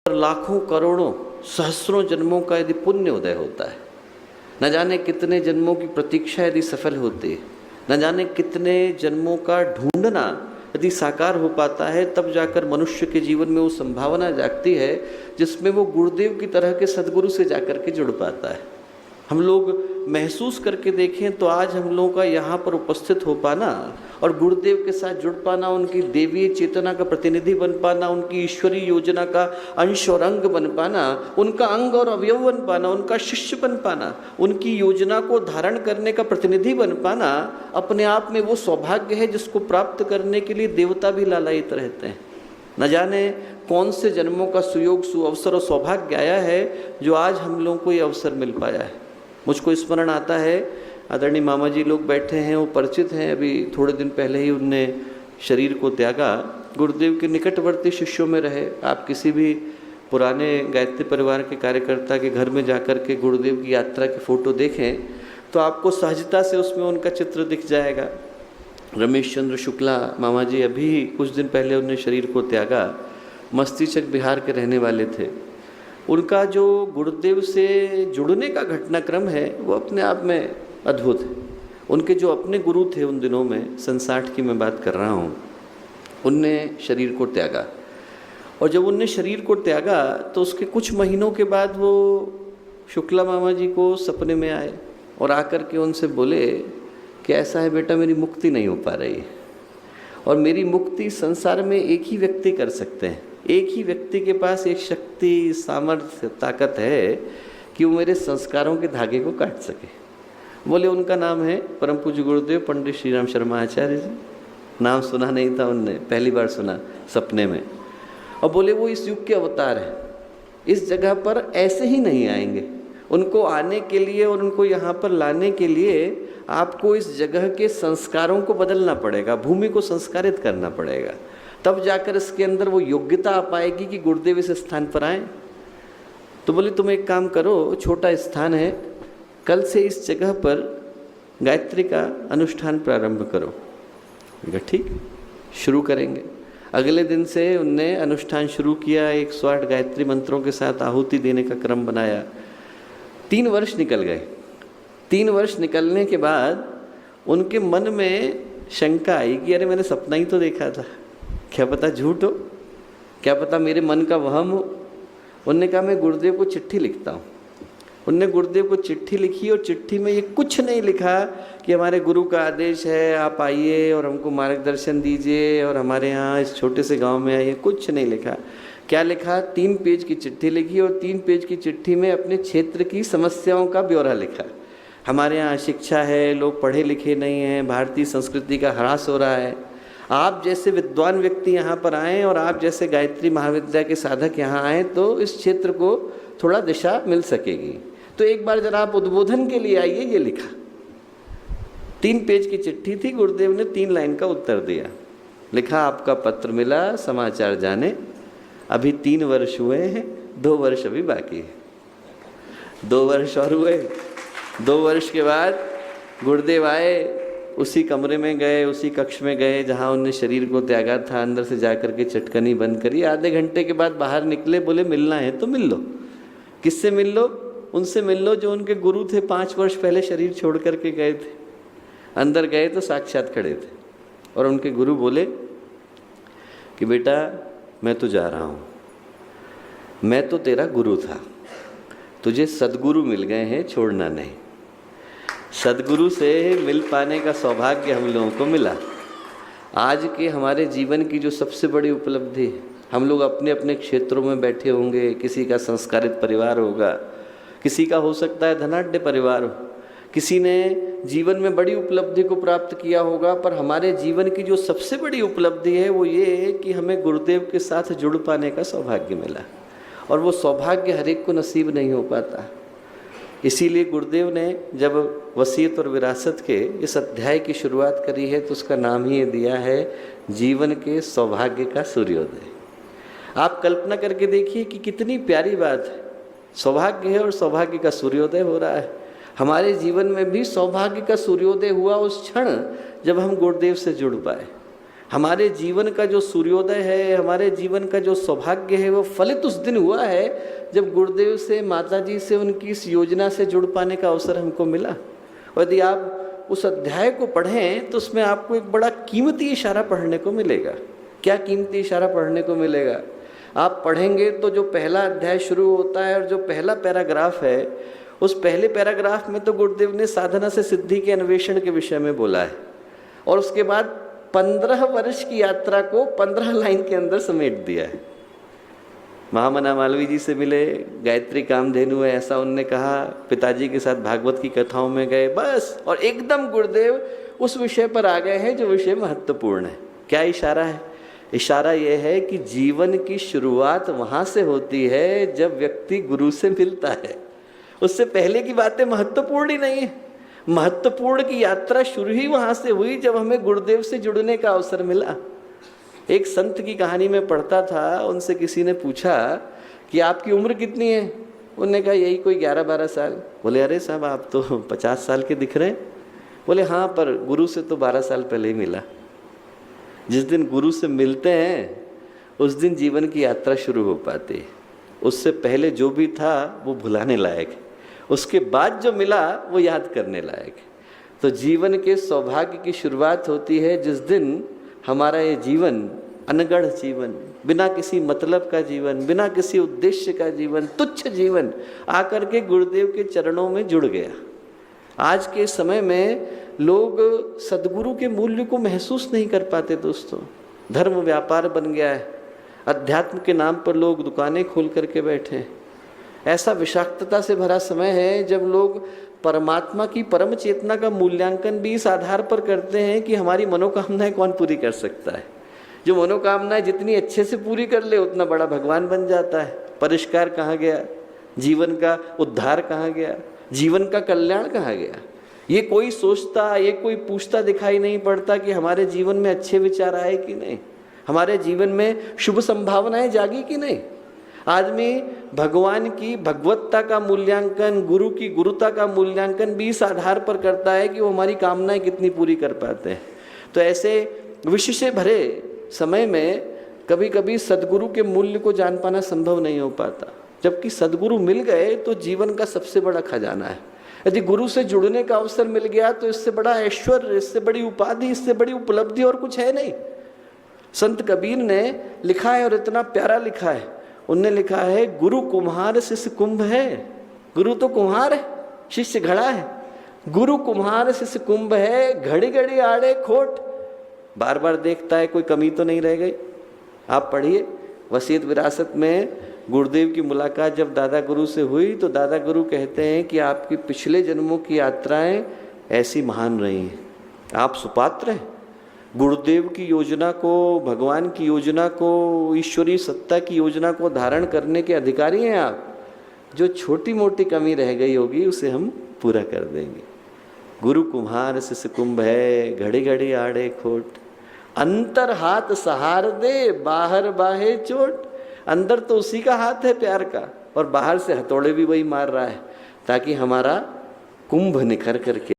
लाखों करोड़ों सहस्रों जन्मों का यदि पुण्य उदय होता है, न जाने कितने जन्मों की प्रतीक्षा यदि सफल होती है, न जाने कितने जन्मों का ढूंढना यदि साकार हो पाता है, तब जाकर मनुष्य के जीवन में वो संभावना जागती है जिसमें वो गुरुदेव की तरह के सदगुरु से जाकर के जुड़ पाता है। हम लोग महसूस करके देखें तो आज हम लोगों का यहाँ पर उपस्थित हो पाना और गुरुदेव के साथ जुड़ पाना, उनकी देवीय चेतना का प्रतिनिधि बन पाना, उनकी ईश्वरीय योजना का अंश और अंग बन पाना, उनका अंग और अवयव बन पाना, उनका शिष्य बन पाना, उनकी योजना को धारण करने का प्रतिनिधि बन पाना, अपने आप में वो सौभाग्य है जिसको प्राप्त करने के लिए देवता भी लालायित रहते हैं। न जाने कौन से जन्मों का सुयोग, सुअवसर और सौभाग्य आया है जो आज हम लोगों को ये अवसर मिल पाया है। मुझको स्मरण आता है, आदरणीय मामा जी लोग बैठे हैं, वो परिचित हैं, अभी थोड़े दिन पहले ही उनने शरीर को त्यागा। गुरुदेव के निकटवर्ती शिष्यों में रहे। आप किसी भी पुराने गायत्री परिवार के कार्यकर्ता के घर में जाकर के गुरुदेव की यात्रा की फ़ोटो देखें तो आपको सहजता से उसमें उनका चित्र दिख जाएगा। रमेश चंद्र शुक्ला मामा जी अभी कुछ दिन पहले उन्हें शरीर को त्यागा। मस्तीचक बिहार के रहने वाले थे। उनका जो गुरुदेव से जुड़ने का घटनाक्रम है वो अपने आप में अद्भुत है। उनके जो अपने गुरु थे उन दिनों में, 67 की मैं बात कर रहा हूँ, उनने शरीर को त्यागा। और जब उनने शरीर को त्यागा तो उसके कुछ महीनों के बाद वो शुक्ला मामा जी को सपने में आए और आकर के उनसे बोले कि ऐसा है बेटा, मेरी मुक्ति नहीं हो पा रही है और मेरी मुक्ति संसार में एक ही व्यक्ति कर सकते हैं। एक ही व्यक्ति के पास एक शक्ति, सामर्थ्य, ताकत है कि वो मेरे संस्कारों के धागे को काट सके। बोले उनका नाम है परम पूज्य गुरुदेव पंडित श्री राम शर्मा आचार्य जी। नाम सुना नहीं था उनने, पहली बार सुना सपने में। और बोले वो इस युग के अवतार हैं, इस जगह पर ऐसे ही नहीं आएंगे। उनको आने के लिए और उनको यहाँ पर लाने के लिए आपको इस जगह के संस्कारों को बदलना पड़ेगा, भूमि को संस्कारित करना पड़ेगा, तब जाकर इसके अंदर वो योग्यता आ पाएगी कि गुरुदेव इस स्थान पर आए। तो बोले तुम एक काम करो, छोटा स्थान है, कल से इस जगह पर गायत्री का अनुष्ठान प्रारंभ करो। ठीक, शुरू करेंगे। अगले दिन से उनने अनुष्ठान शुरू किया। 108 गायत्री मंत्रों के साथ आहुति देने का क्रम बनाया। 3 वर्ष निकल गए। 3 वर्ष निकलने के बाद उनके मन में शंका आई कि अरे मैंने सपना ही तो देखा था, क्या पता झूठ हो, क्या पता मेरे मन का वहम हो। उनने कहा मैं गुरुदेव को चिट्ठी लिखता हूँ। उनने गुरुदेव को चिट्ठी लिखी और चिट्ठी में ये कुछ नहीं लिखा कि हमारे गुरु का आदेश है आप आइए और हमको मार्गदर्शन दीजिए और हमारे यहाँ इस छोटे से गांव में आइए, कुछ नहीं लिखा। क्या लिखा? 3 पेज की चिट्ठी लिखी और 3 पेज की चिट्ठी में अपने क्षेत्र की समस्याओं का ब्यौरा लिखा। हमारे यहाँ शिक्षा है, लोग पढ़े लिखे नहीं हैं, भारतीय संस्कृति का ह्रास हो रहा है, आप जैसे विद्वान व्यक्ति यहाँ पर आएँ और आप जैसे गायत्री महाविद्या के साधक यहाँ आएँ तो इस क्षेत्र को थोड़ा दिशा मिल सकेगी। तो एक बार जरा आप उद्बोधन के लिए आइए, ये लिखा। 3 पेज की चिट्ठी थी। गुरुदेव ने 3 लाइन का उत्तर दिया। लिखा आपका पत्र मिला, समाचार जाने, अभी 3 वर्ष हुए हैं, 2 वर्ष अभी बाकी है। 2 वर्ष और हुए। 2 वर्ष के बाद गुरुदेव आए, उसी कमरे में गए, उसी कक्ष में गए जहाँ उनने शरीर को त्यागा था। अंदर से जाकर के चटकनी बंद करी। आधे घंटे के बाद बाहर निकले, बोले मिलना है तो मिल लो। किससे मिल लो? उनसे मिल लो जो उनके गुरु थे, 5 वर्ष पहले शरीर छोड़ करके गए थे। अंदर गए तो साक्षात खड़े थे और उनके गुरु बोले कि बेटा मैं तो जा रहा हूँ, मैं तो तेरा गुरु था, तुझे सद्गुरु मिल गए हैं, छोड़ना नहीं। सद्गुरु से मिल पाने का सौभाग्य हम लोगों को मिला। आज के हमारे जीवन की जो सबसे बड़ी उपलब्धि, हम लोग अपने अपने क्षेत्रों में बैठे होंगे, किसी का संस्कारित परिवार होगा, किसी का हो सकता है धनाढ्य परिवार हो, किसी ने जीवन में बड़ी उपलब्धि को प्राप्त किया होगा, पर हमारे जीवन की जो सबसे बड़ी उपलब्धि है वो ये है कि हमें गुरुदेव के साथ जुड़ पाने का सौभाग्य मिला। और वो सौभाग्य हर एक को नसीब नहीं हो पाता। इसीलिए गुरुदेव ने जब वसीयत और विरासत के इस अध्याय की शुरुआत करी है तो उसका नाम ही दिया है जीवन के सौभाग्य का सूर्योदय। आप कल्पना करके देखिए कि कितनी प्यारी बात है। सौभाग्य है और सौभाग्य का सूर्योदय हो रहा है। हमारे जीवन में भी सौभाग्य का सूर्योदय हुआ उस क्षण जब हम गुरुदेव से जुड़ पाए। हमारे जीवन का जो सूर्योदय है, हमारे जीवन का जो सौभाग्य है, वो फलित उस दिन हुआ है जब गुरुदेव से, माता जी से, उनकी इस योजना से जुड़ पाने का अवसर हमको मिला। और यदि आप उस अध्याय को पढ़ें तो उसमें आपको एक बड़ा कीमती इशारा पढ़ने को मिलेगा। क्या कीमती इशारा पढ़ने को मिलेगा? आप पढ़ेंगे तो जो पहला अध्याय शुरू होता है और जो पहला पैराग्राफ है, उस पहले पैराग्राफ में तो गुरुदेव ने साधना से सिद्धि के अन्वेषण के विषय में बोला है, और उसके बाद 15 वर्ष की यात्रा को 15 लाइन के अंदर समेट दिया है। महामना मालवीय जी से मिले, गायत्री कामधेनु है ऐसा उनने कहा, पिताजी के साथ भागवत की कथाओं में गए, बस, और एकदम गुरुदेव उस विषय पर आ गए हैं जो विषय महत्वपूर्ण है। क्या इशारा है? इशारा यह है कि जीवन की शुरुआत वहाँ से होती है जब व्यक्ति गुरु से मिलता है। उससे पहले की बातें महत्वपूर्ण ही नहीं है। महत्वपूर्ण की यात्रा शुरू ही वहाँ से हुई जब हमें गुरुदेव से जुड़ने का अवसर मिला। एक संत की कहानी में पढ़ता था, उनसे किसी ने पूछा कि आपकी उम्र कितनी है? उन्होंने कहा यही कोई 11-12 साल। बोले अरे साहब आप तो 50 साल के दिख रहे हैं। बोले हाँ, पर गुरु से तो 12 साल पहले ही मिला। जिस दिन गुरु से मिलते हैं उस दिन जीवन की यात्रा शुरू हो पाती है। उससे पहले जो भी था वो भुलाने लायक है, उसके बाद जो मिला वो याद करने लायक है। तो जीवन के सौभाग्य की शुरुआत होती है जिस दिन हमारा ये जीवन, अनगढ़ जीवन, बिना किसी मतलब का जीवन, बिना किसी उद्देश्य का जीवन, तुच्छ जीवन आकर के गुरुदेव के चरणों में जुड़ गया। आज के समय में लोग सद्गुरु के मूल्य को महसूस नहीं कर पाते दोस्तों। धर्म व्यापार बन गया है, अध्यात्म के नाम पर लोग दुकानें खोल करके बैठे हैं। ऐसा विषाक्तता से भरा समय है जब लोग परमात्मा की परम चेतना का मूल्यांकन भी इस आधार पर करते हैं कि हमारी मनोकामनाएं कौन पूरी कर सकता है। जो मनोकामनाएं जितनी अच्छे से पूरी कर ले उतना बड़ा भगवान बन जाता है। परिष्कार कहाँ गया? जीवन का उद्धार कहाँ गया? जीवन का कल्याण कहाँ गया? ये कोई सोचता, ये कोई पूछता दिखाई नहीं पड़ता कि हमारे जीवन में अच्छे विचार आए कि नहीं, हमारे जीवन में शुभ संभावनाएं जागी कि नहीं। आदमी भगवान की भगवत्ता का मूल्यांकन, गुरु की गुरुता का मूल्यांकन भी इस आधार पर करता है कि वो हमारी कामनाएं कितनी पूरी कर पाते हैं। तो ऐसे विषय से भरे समय में कभी कभी सद्गुरु के मूल्य को जान पाना संभव नहीं हो पाता, जबकि सद्गुरु मिल गए तो जीवन का सबसे बड़ा खजाना है। यदि गुरु से जुड़ने का अवसर मिल गया तो इससे बड़ा ऐश्वर्य, इससे बड़ी उपाधि, इससे बड़ी उपलब्धि और कुछ है नहीं। संत कबीर ने लिखा है और इतना प्यारा लिखा है, उनने लिखा है गुरु कुम्हार शिष्य कुंभ है। गुरु तो कुम्हार है, शिष्य घड़ा है। गुरु कुम्हार शिष्य कुंभ है, घड़ी घड़ी आड़े खोट। बार बार देखता है कोई कमी तो नहीं रह गई। आप पढ़िए वसीयत विरासत में गुरुदेव की मुलाकात जब दादा गुरु से हुई तो दादा गुरु कहते हैं कि आपकी पिछले जन्मों की यात्राएं ऐसी महान रही हैं, आप सुपात्र हैं। गुरुदेव की योजना को, भगवान की योजना को, ईश्वरीय सत्ता की योजना को धारण करने के अधिकारी हैं आप। जो छोटी मोटी कमी रह गई होगी उसे हम पूरा कर देंगे। गुरु कुम्हार शिष्य कुंभ है, घड़ी घड़ी आड़े खोट। अंतर हाथ सहार दे, बाहर बाहे चोट। अंदर तो उसी का हाथ है प्यार का, और बाहर से हथौड़े भी वही मार रहा है, ताकि हमारा कुंभ निखर करके